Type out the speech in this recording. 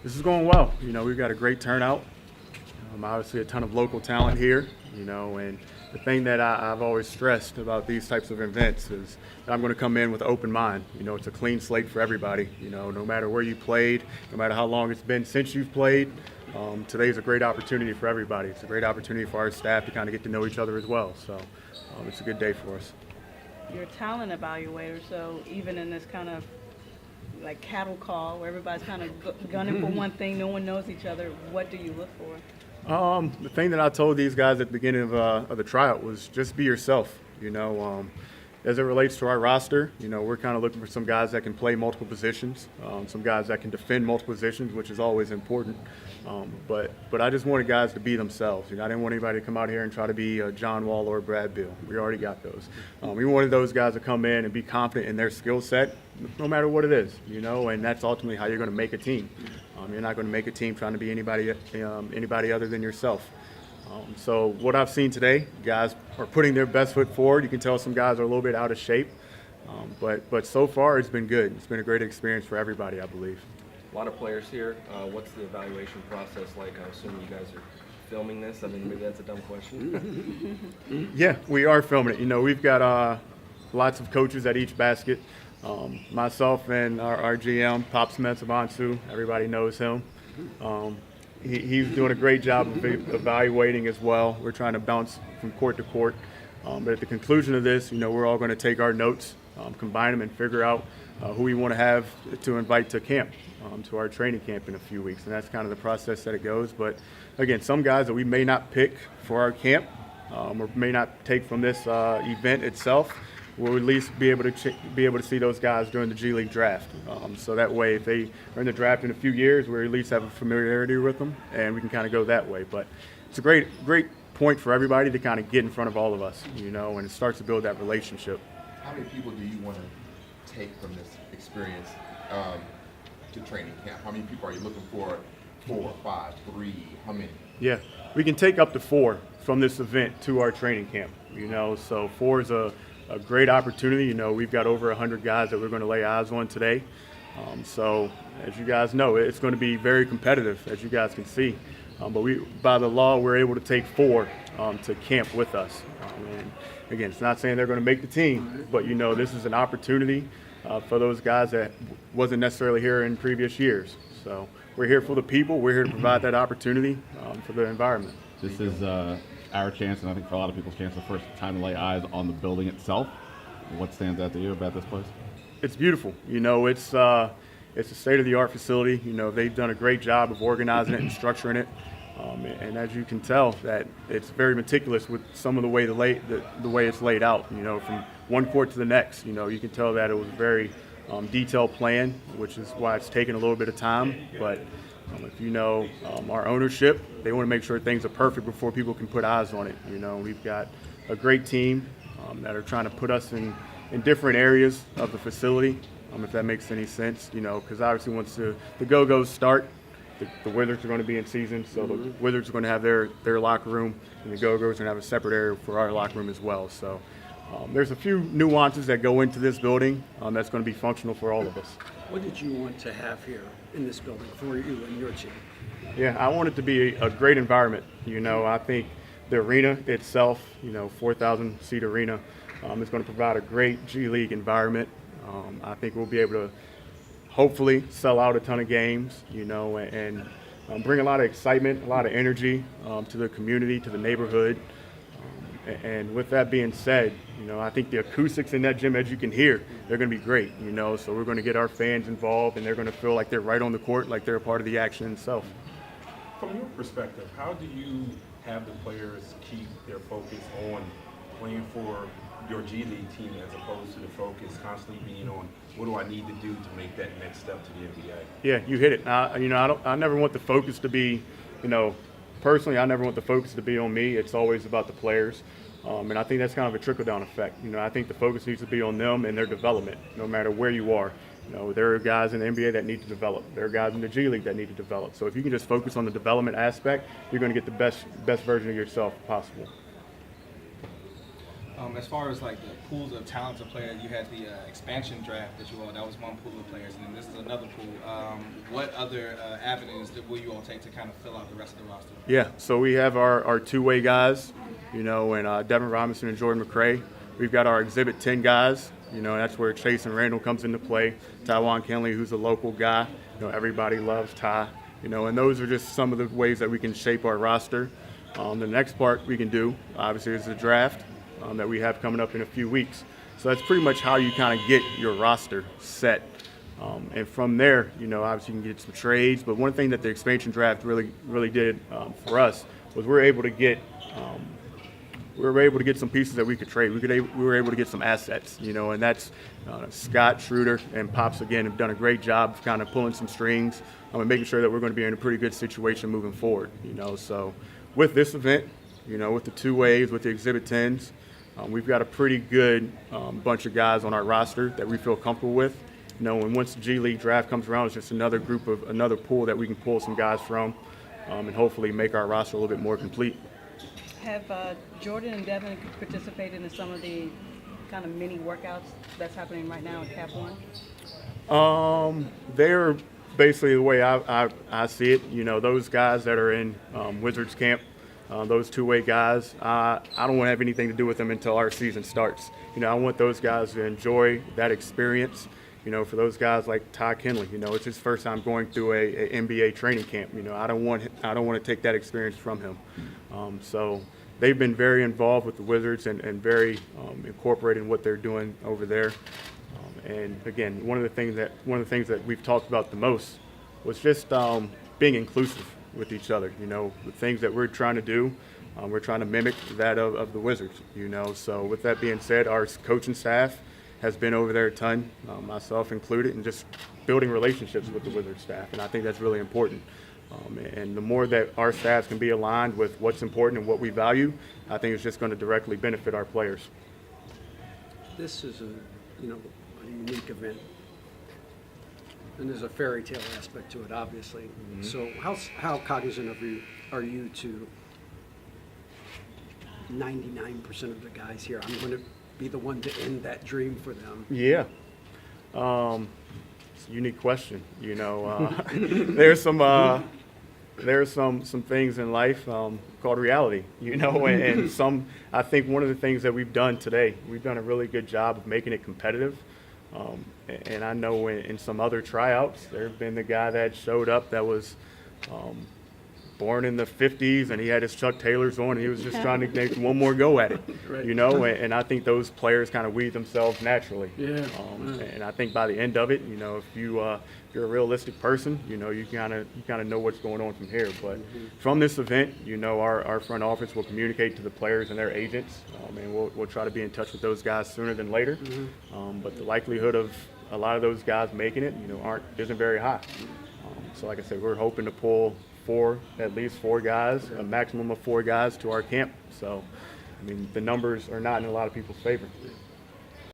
This is going well. We've got a great turnout. Obviously, a ton of local talent here. And the thing that I've always stressed about these types of events is that I'm going to come in with an open mind. It's a clean slate for everybody. No matter where you played, no matter how long it's been since you've played, today's a great opportunity for everybody. It's a great opportunity for our staff to kind of get to know each other as well. So it's a good day for us. You're a talent evaluator, so even in this kind of like cattle call where everybody's kind of gunning for one thing, no one knows each other, what do you look for? The thing that I told these guys at the beginning of the tryout was just be yourself. As it relates to our roster, we're kind of looking for some guys that can play multiple positions, some guys that can defend multiple positions, which is always important. But I just wanted guys to be themselves. I didn't want anybody to come out here and try to be John Wall or Brad Beal. We already got those. We wanted those guys to come in and be confident in their skill set, no matter what it is. And that's ultimately how you're going to make a team. You're not going to make a team trying to be anybody other than yourself. So what I've seen today, guys are putting their best foot forward. You can tell some guys are a little bit out of shape, but so far it's been good. It's been a great experience for everybody, I believe. A lot of players here. What's the evaluation process like? I assume you guys are filming this. I mean, maybe that's a dumb question. Yeah, we are filming it. We've got lots of coaches at each basket. Myself and our GM, Pops Mensah, everybody knows him. He's doing a great job of evaluating as well. We're trying to bounce from court to court. But at the conclusion of this, we're all going to take our notes, combine them, and figure out who we want to have to invite to camp, to our training camp in a few weeks. And that's kind of the process that it goes. But again, some guys that we may not pick for our camp or may not take from this event itself, we'll at least be able to see those guys during the G League draft. So that way, if they are in the draft in a few years, we at least have a familiarity with them, and we can kind of go that way. But it's a great point for everybody to kind of get in front of all of us, and it starts to build that relationship. How many people do you want to take from this experience to training camp? How many people are you looking for? 4, 5, 3? How many? Yeah, we can take up to 4 from this event to our training camp. So 4 is a great opportunity. We've got over 100 guys that we're going to lay eyes on today. So as you guys know, it's going to be very competitive, as you guys can see. But by the law, we're able to take 4 to camp with us. And again, it's not saying they're going to make the team, but this is an opportunity for those guys that wasn't necessarily here in previous years. So we're here for the people. We're here to provide that opportunity for the environment. This is our chance, and I think for a lot of people's chance, the first time to lay eyes on the building itself. What stands out to you about this place? It's beautiful. It's a state-of-the-art facility. They've done a great job of organizing it and structuring it. And as you can tell, that it's very meticulous with some of the way the way it's laid out. From one court to the next. You can tell that it was a very detailed plan, which is why it's taken a little bit of time. But if our ownership, they want to make sure things are perfect before people can put eyes on it. We've got a great team that are trying to put us in different areas of the facility, if that makes any sense. Because obviously once the GoGos start, the Wizards are going to be in season, so the Wizards are going to have their locker room, and the GoGos are going to have a separate area for our locker room as well. So there's a few nuances that go into this building that's going to be functional for all of us. What did you want to have here in this building for you and your team? Yeah, I want it to be a great environment. I think the arena itself, 4,000-seat arena, is going to provide a great G League environment. I think we'll be able to hopefully sell out a ton of games, and bring a lot of excitement, a lot of energy to the community, to the neighborhood. And with that being said, I think the acoustics in that gym, as you can hear, they're going to be great, So we're going to get our fans involved, and they're going to feel like they're right on the court, like they're a part of the action itself. From your perspective, how do you have the players keep their focus on playing for your G League team as opposed to the focus constantly being on what do I need to do to make that next step to the NBA? Yeah, you hit it. I never want the focus to be, personally, I never want the focus to be on me. It's always about the players. And I think that's kind of a trickle-down effect. I think the focus needs to be on them and their development, no matter where you are. There are guys in the NBA that need to develop. There are guys in the G League that need to develop. So if you can just focus on the development aspect, you're going to get the best version of yourself possible. As far as like the pools of talented players, you had the expansion draft that you all, that was one pool of players, and then this is another pool. What other avenues will you all take to kind of fill out the rest of the roster? Yeah, so we have our two-way guys, and Devin Robinson and Jordan McRae. We've got our Exhibit 10 guys, and that's where Chase and Randall comes into play. Tywan Kinley, who's a local guy. Everybody loves Ty, and those are just some of the ways that we can shape our roster. The next part we can do, obviously, is the draft that we have coming up in a few weeks. So that's pretty much how you kind of get your roster set. And from there, obviously you can get some trades. But one thing that the expansion draft really did for us was we were able to get some pieces that we could trade. We were able to get some assets, and that's Scott, Schroeder, and Pops again have done a great job of kind of pulling some strings and making sure that we're going to be in a pretty good situation moving forward. So with this event, with the two ways, with the Exhibit 10s, we've got a pretty good bunch of guys on our roster that we feel comfortable with. And once the G League draft comes around, it's just another pool that we can pull some guys from, and hopefully make our roster a little bit more complete. Have Jordan and Devin participated in some of the kind of mini workouts that's happening right now in Cap One? They're basically the way I see it. Those guys that are in Wizards camp, those two-way guys, I don't want to have anything to do with them until our season starts. I want those guys to enjoy that experience. For those guys like Ty Kinley, it's his first time going through a NBA training camp. I don't want to take that experience from him. So they've been very involved with the Wizards and very incorporated in what they're doing over there. And again, one of the things that we've talked about the most was just being inclusive with each other. The things that we're trying to do, we're trying to mimic that of the Wizards. So with that being said, our coaching staff has been over there a ton, myself included, and just building relationships with the Wizards staff. And I think that's really important. And the more that our staffs can be aligned with what's important and what we value, I think it's just going to directly benefit our players. This is a unique event. And there's a fairy tale aspect to it, obviously. Mm-hmm. So how cognizant are you to 99% of the guys here? I'm going to be the one to end that dream for them. Yeah. It's a unique question. There's some things in life called reality, and I think one of the things that we've done today, we've done a really good job of making it competitive. And I know in some other tryouts, there have been the guy that showed up that was born in the 50s and he had his Chuck Taylors on and he was just trying to make one more go at it, right. And I think those players kind of weed themselves naturally. Yeah. And I think by the end of it, if you're a realistic person, you kind of know what's going on from here. But from this event, our front office will communicate to the players and their agents, and we'll try to be in touch with those guys sooner than later. But the likelihood of a lot of those guys making it, isn't very high. So like I said, we're hoping to pull at least four guys, a maximum of 4 guys to our camp. So, the numbers are not in a lot of people's favor.